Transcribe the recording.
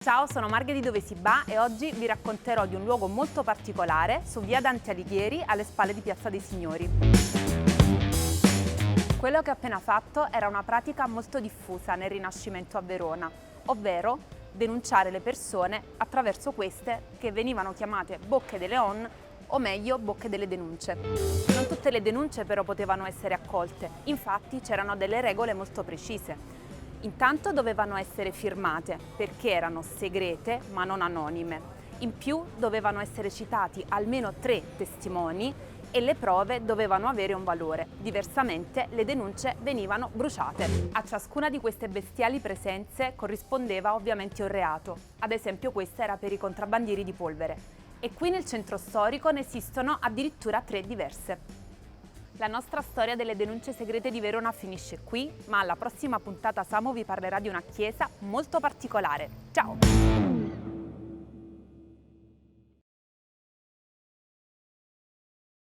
Ciao, sono Marghe di Dove si va e oggi vi racconterò di un luogo molto particolare su via Dante Alighieri alle spalle di Piazza dei Signori. Quello che ho appena fatto era una pratica molto diffusa nel Rinascimento a Verona, ovvero denunciare le persone attraverso queste che venivano chiamate bocche de leon o meglio bocche delle denunce. Non tutte le denunce però potevano essere accolte, infatti c'erano delle regole molto precise. Intanto dovevano essere firmate perché erano segrete ma non anonime. In più dovevano essere citati almeno 3 testimoni e le prove dovevano avere un valore, diversamente le denunce venivano bruciate. A ciascuna di queste bestiali presenze corrispondeva ovviamente un reato, ad esempio questa era per i contrabbandieri di polvere. E qui nel centro storico ne esistono addirittura 3 diverse. La nostra storia delle denunce segrete di Verona finisce qui, ma alla prossima puntata Samu vi parlerà di una chiesa molto particolare. Ciao!